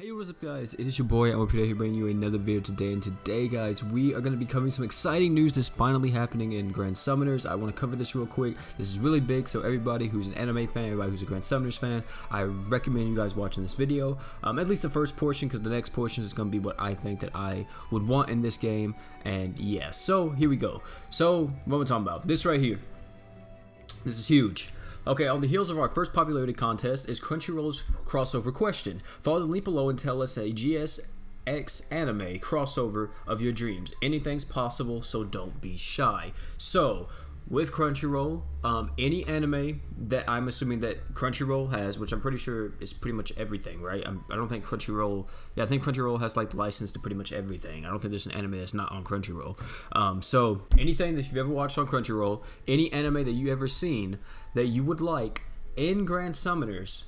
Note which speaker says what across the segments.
Speaker 1: Hey, what's up guys, it is your boy, I'm here bringing you another video today, and today guys, we are going to be covering some exciting news that's finally happening in Grand Summoners. I want to cover this real quick. This is really big, so everybody who's an anime fan, everybody who's a Grand Summoners fan, I recommend you guys watching this video, at least the first portion, because the next portion is going to be what I think that I would want in this game, and yeah, so here we go. So, what am I talking about? This right here. This is huge. Okay, on the heels of our first popularity contest is Crunchyroll's crossover question. Follow the link below and tell us a GSX anime crossover of your dreams. Anything's possible, so don't be shy. So, with Crunchyroll, any anime that I'm assuming that Crunchyroll has, which I'm pretty sure is pretty much everything, right? I don't think Crunchyroll, yeah, I think Crunchyroll has like the license to pretty much everything. I don't think there's an anime that's not on Crunchyroll. So anything that you've ever watched on Crunchyroll, any anime that you ever seen that you would like in Grand Summoners,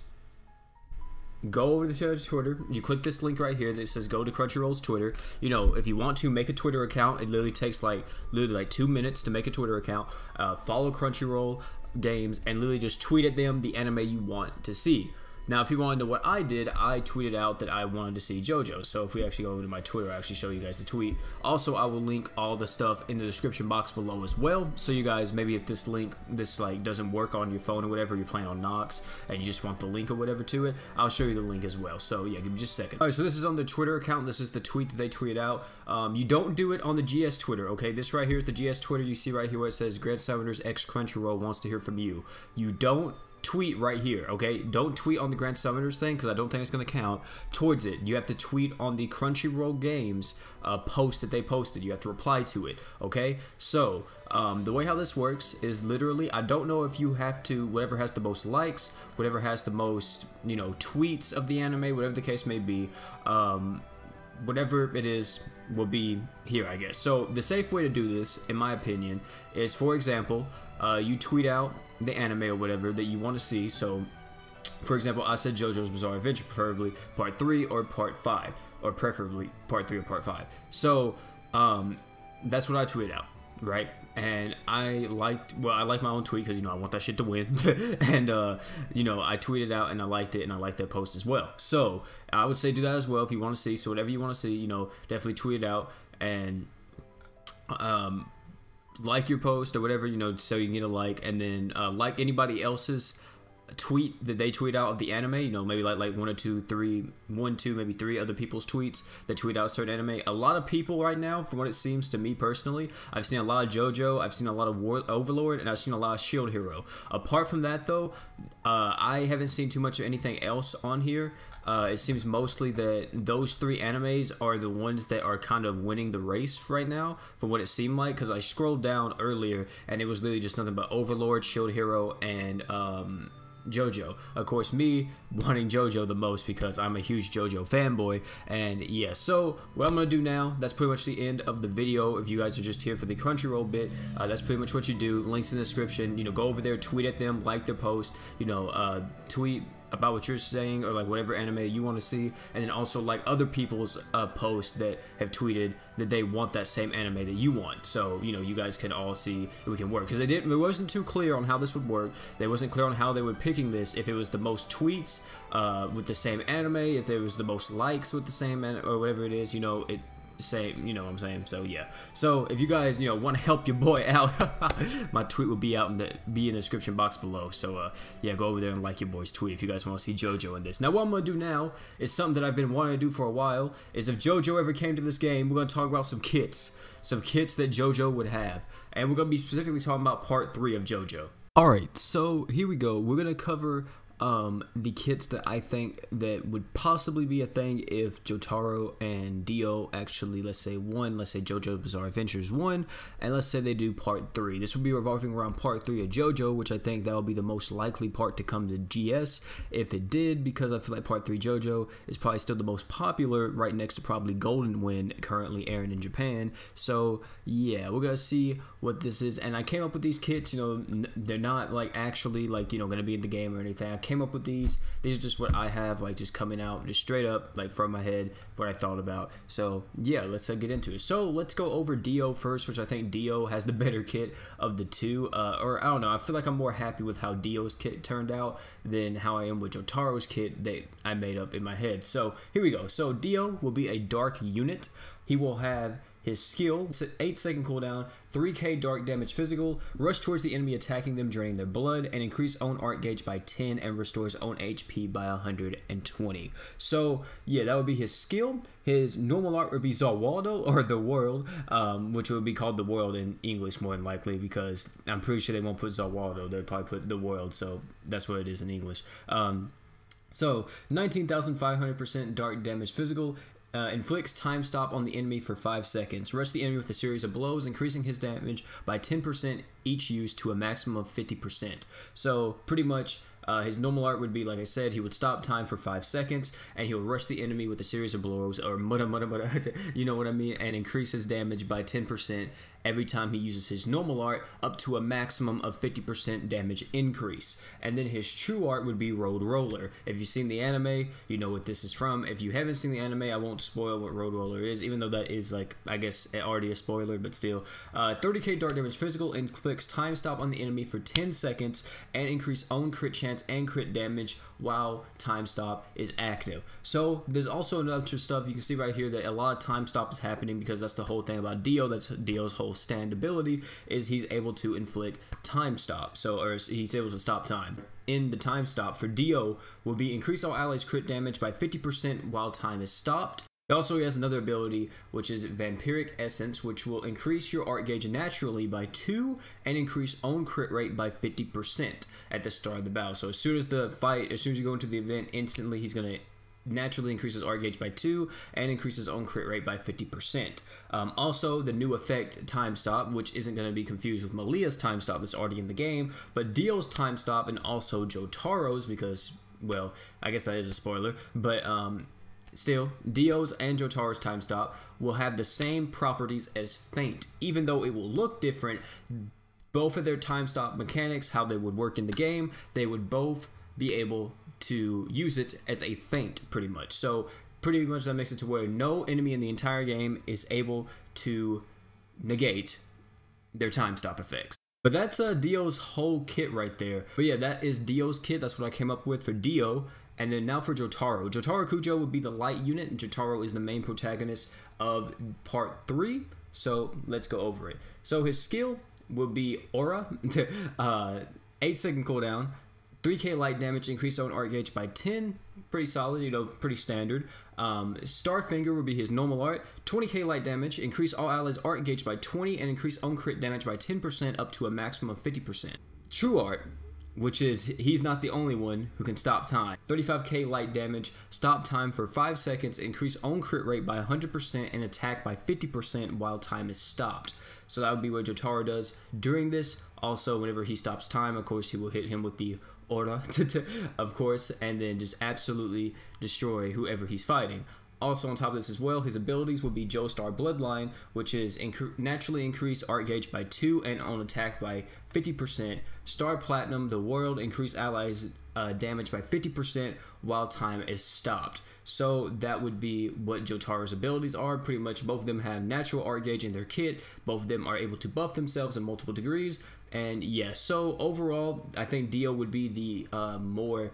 Speaker 1: go over to Twitter. You click this link right here that says go to Crunchyroll's Twitter. You know, if you want to make a Twitter account, it literally takes like 2 minutes to make a Twitter account. Follow Crunchyroll games and literally just tweet at them the anime you want to see. Now, if you want to know what I did, I tweeted out that I wanted to see Jojo. So if we actually go over to my Twitter, I'll actually show you guys the tweet. Also, I will link all the stuff in the description box below as well. So you guys, maybe if this link, like doesn't work on your phone or whatever, you're playing on Nox and you just want the link or whatever to it, I'll show you the link as well. So yeah, give me just a second. All right, so this is on the Twitter account. This is the tweet that they tweeted out. You don't do it on the GS Twitter, okay? This right here is the GS Twitter. You see right here where it says Grand Summoners X Crunchyroll wants to hear from you. You don't tweet right here, okay? Don't tweet on the Grand Summoners thing because I don't think it's going to count towards it. You have to tweet on the Crunchyroll Games post that they posted. You have to reply to it, okay? So the way how this works is literally, I don't know if you have to, whatever has the most likes, whatever has the most, you know, tweets of the anime, whatever the case may be, whatever it is will be here, I guess. So the safe way to do this, in my opinion, is, for example, you tweet out the anime or whatever that you want to see. So for example, I said JoJo's Bizarre Adventure, preferably part 3 or part 5, or preferably part 3 or part 5. So that's what I tweeted out, right? And I like my own tweet because, you know, I want that shit to win. And you know, I tweeted out and I liked it, and I liked that post as well. So I would say do that as well if you want to see. So whatever you want to see, you know, definitely tweet it out and like your post or whatever, you know, so you can get a like, and then like anybody else's tweet that they tweet out of the anime, you know, maybe like one, two, maybe 3 other people's tweets that tweet out certain anime. A lot of people right now, from what it seems to me personally, I've seen a lot of JoJo, I've seen a lot of Overlord, and I've seen a lot of Shield Hero. Apart from that though, I haven't seen too much of anything else on here. It seems mostly that those 3 animes are the ones that are kind of winning the race right now, from what it seemed like, because I scrolled down earlier and it was literally just nothing but Overlord, Shield Hero, and JoJo. Of course, me wanting JoJo the most because I'm a huge JoJo fanboy. And yeah, so what I'm gonna do now, that's pretty much the end of the video. If you guys are just here for the Crunchyroll bit, that's pretty much what you do. Links in the description. You know, go over there, tweet at them, like their post, you know, tweet about what you're saying, or like whatever anime you want to see, and then also like other people's posts that have tweeted that they want that same anime that you want. So, you know, you guys can all see if we can work, because it wasn't too clear on how this would work. They wasn't clear on how they were picking this, if it was the most tweets with the same anime, if there was the most likes with the same anime, or whatever it is, you know, it same, you know what I'm saying. So yeah, so if you guys, you know, want to help your boy out, my tweet will be out in the description box below. So yeah, go over there and like your boy's tweet if you guys want to see JoJo in this. Now what I'm gonna do now is something that I've been wanting to do for a while, is if JoJo ever came to this game, we're gonna talk about some kits that JoJo would have, and we're gonna be specifically talking about part 3 of JoJo. Alright, so here we go. We're gonna cover the kits that I think that would possibly be a thing if Jotaro and Dio actually, let's say JoJo Bizarre Adventures 1, and let's say they do part 3. This would be revolving around part 3 of JoJo, which I think that would be the most likely part to come to GS if it did, because I feel like part 3 JoJo is probably still the most popular, right next to probably Golden Wind, currently airing in Japan. So yeah, we're gonna see what this is, and I came up with these kits. You know, they're not like actually like, you know, gonna be in the game or anything. I came came up with these. These are just what I have, like, just coming out just straight up, like, from my head, what I thought about. So yeah, let's get into it. So let's go over Dio first, which I think Dio has the better kit of the two. Or I don't know, I feel like I'm more happy with how Dio's kit turned out than how I am with Jotaro's kit that I made up in my head. So here we go. So Dio will be a dark unit. He will have his skill, 8-second cooldown, 3k dark damage physical, rush towards the enemy attacking them, draining their blood, and increase own arc gauge by 10 and restores own HP by 120. So yeah, that would be his skill. His normal art would be Zawaldo, or the world, which would be called the world in English more than likely, because I'm pretty sure they won't put Zawaldo, they'll probably put the world, so that's what it is in English. So 19,500% dark damage physical, inflicts time stop on the enemy for 5 seconds. Rush the enemy with a series of blows, increasing his damage by 10% each use to a maximum of 50%. So pretty much his normal art would be, like I said, he would stop time for 5 seconds, and he'll rush the enemy with a series of blows, or you know what I mean, and increase his damage by 10% every time he uses his normal art, up to a maximum of 50% damage increase. And then his true art would be Road Roller. If you've seen the anime, you know what this is from. If you haven't seen the anime, I won't spoil what Road Roller is, even though that is, like, I guess already a spoiler, but still. 30k dark damage physical, inflicts time stop on the enemy for 10 seconds, and increase own crit chance and crit damage while time stop is active. So there's also another stuff you can see right here that a lot of time stop is happening, because that's the whole thing about Dio. That's Dio's whole stand ability, is he's able to inflict time stop, or he's able to stop time. In the time stop for Dio will be increase all allies crit damage by 50% while time is stopped. Also, he has another ability, which is Vampiric Essence, which will increase your art gauge naturally by 2 and increase own crit rate by 50% at the start of the battle. So as soon as the fight, as soon as you go into the event, instantly he's going to naturally increase his art gauge by 2 and increase his own crit rate by 50%. Also, the new effect Time Stop, which isn't going to be confused with Malia's Time Stop that's already in the game, but Dio's Time Stop and also Jotaro's, because, well, I guess that is a spoiler, but still, Dio's and Jotaro's Time Stop will have the same properties as Feint. Even though it will look different, both of their Time Stop mechanics, how they would work in the game, they would both be able to use it as a feint, pretty much. So pretty much that makes it to where no enemy in the entire game is able to negate their time stop effects. But that's Dio's whole kit right there. But yeah, that is Dio's kit. That's what I came up with for Dio. And then now for Jotaro. Jotaro Kujo would be the light unit, and Jotaro is the main protagonist of part 3. So let's go over it. So his skill would be Aura, 8-second cooldown, 3k light damage, increase own art gauge by 10, pretty solid, you know, pretty standard. Starfinger would be his normal art, 20k light damage, increase all allies art gauge by 20, and increase own crit damage by 10% up to a maximum of 50%. True art, which is he's not the only one who can stop time. 35k light damage, stop time for 5 seconds, increase own crit rate by 100% and attack by 50% while time is stopped. So that would be what Jotaro does during this. Also, whenever he stops time, of course, he will hit him with the Aura, of course, and then just absolutely destroy whoever he's fighting. Also on top of this as well, his abilities would be Joestar Bloodline, which is naturally increase art gauge by 2 and own attack by 50%. Star Platinum, the world, increase allies damage by 50% while time is stopped. So that would be what Jotaro's abilities are. Pretty much both of them have natural art gauge in their kit. Both of them are able to buff themselves in multiple degrees. And yeah, so overall, I think Dio would be the more,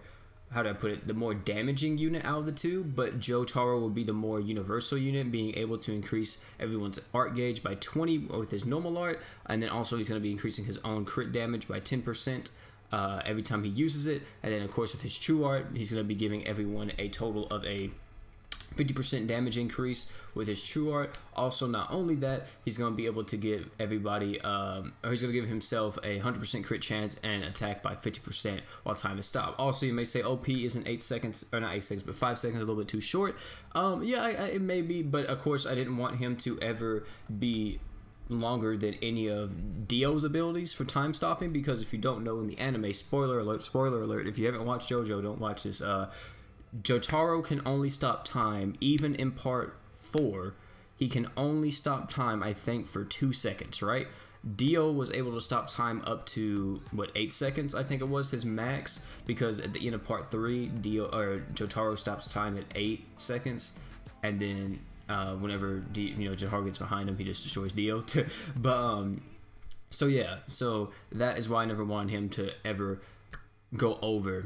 Speaker 1: how do I put it, the more damaging unit out of the two, but Jotaro will be the more universal unit, being able to increase everyone's art gauge by 20 with his normal art, and then also he's going to be increasing his own crit damage by 10% every time he uses it, and then of course with his true art, he's going to be giving everyone a total of a 50% damage increase with his true art. Also, not only that, he's going to be able to give everybody, or he's going to give himself a 100% crit chance and attack by 50% while time is stopped. Also, you may say OP isn't 8 seconds, or not 8 seconds, but 5 seconds, a little bit too short. Yeah, it may be, but of course, I didn't want him to ever be longer than any of Dio's abilities for time stopping, because if you don't know in the anime, spoiler alert, if you haven't watched Jojo, don't watch this. Jotaro can only stop time, even in part 4, he can only stop time, I think, for 2 seconds, right? Dio was able to stop time up to what, 8 seconds, I think it was his max, because at the end of part 3, Jotaro stops time at 8 seconds, and then whenever Jotaro gets behind him, he just destroys Dio. But so yeah, so that is why I never wanted him to ever go over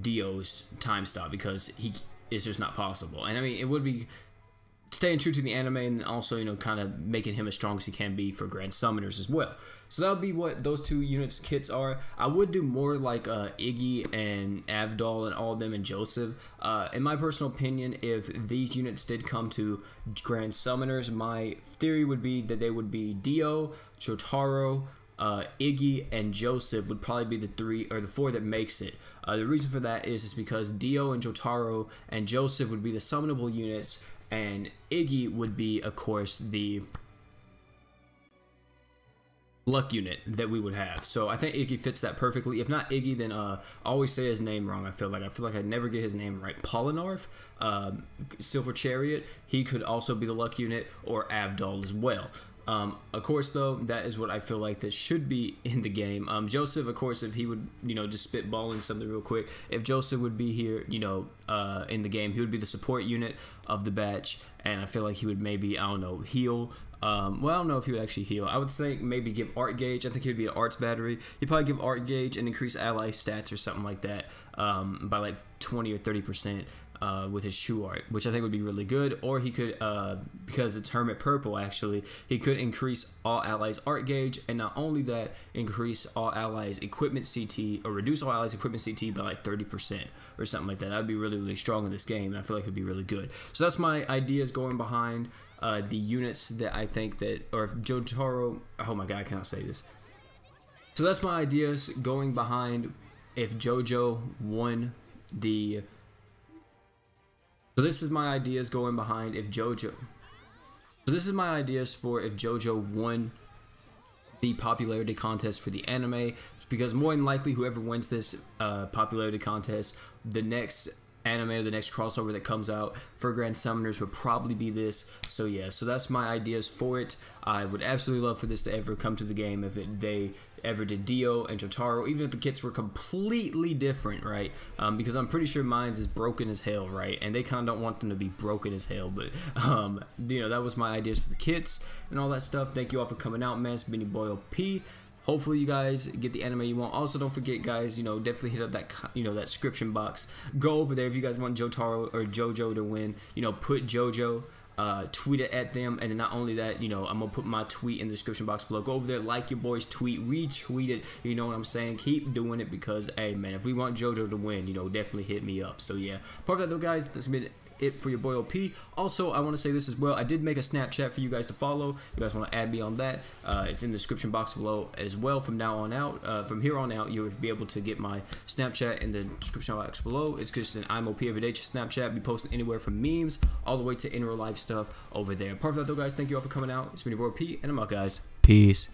Speaker 1: Dio's time stop, because it's just not possible. And I mean, it would be staying true to the anime, and also kind of making him as strong as he can be for Grand Summoners as well. So that would be what those 2 units kits are. I would do more like Iggy and Avdol and all of them, and Joseph. In my personal opinion, if these units did come to Grand Summoners, my theory would be that they would be Dio, Jotaro, Iggy, and Joseph would probably be the 3 or the 4 that makes it. The reason for that is because Dio and Jotaro and Joseph would be the summonable units, and Iggy would be, of course, the luck unit that we would have. So I think Iggy fits that perfectly. If not Iggy, then I always say his name wrong. I feel like I never get his name right. Polynarf, Silver Chariot. He could also be the luck unit, or Avdol as well. Of course, though, that is what I feel like that should be in the game. Joseph, of course, if he would, just spitballing something real quick, if Joseph would be here, in the game, he would be the support unit of the batch, and I feel like he would maybe, I don't know, heal. Well, I don't know if he would actually heal. I would think maybe give Art Gauge. I think he would be an Arts Battery. He'd probably give Art Gauge and increase ally stats or something like that by like 20 or 30%. With his shoe art, which I think would be really good. Or he could, because it's Hermit Purple actually, he could increase all allies art gauge, and not only that, increase all allies equipment CT, or reduce all allies equipment CT by like 30% or something like that. That would be really, really strong in this game, and I feel like it would be really good. So that's my ideas going behind the units that I think that, or if Jotaro, oh my god, I cannot say this. So that's my ideas going behind if Jojo won the... So this is my ideas going behind if Jojo... So this is my ideas for if Jojo won the popularity contest for the anime, because more than likely whoever wins this popularity contest, the next anime or the next crossover that comes out for Grand Summoners would probably be this. So yeah, so that's my ideas for it. I would absolutely love for this to ever come to the game if they ever did Dio and Jotaro, even if the kits were completely different, right? Because I'm pretty sure mine's is broken as hell, right? And they kind of don't want them to be broken as hell, but that was my ideas for the kits and all that stuff. Thank you all for coming out, man. It's been your boy OP. Hopefully you guys get the anime you want. Also, don't forget, guys, definitely hit up that, that description box. Go over there if you guys want Jotaro or Jojo to win. Put Jojo, tweet it at them, and then not only that, I'm gonna put my tweet in the description box below. Go over there, like your boy's tweet, retweet it. You know what I'm saying? Keep doing it, because, hey, man, if we want Jojo to win, definitely hit me up. So yeah, part of that though, guys, that's been it for your boy OP. Also, I want to say this as well. I did make a Snapchat for you guys to follow. You guys want to add me on that? It's in the description box below as well. From now on out, from here on out, you'll be able to get my Snapchat in the description box below. It's just an I'm OP Everyday Snapchat. Be posting anywhere from memes all the way to in real life stuff over there. Part of that though, guys, thank you all for coming out. It's been your boy OP, and I'm out, guys. Peace.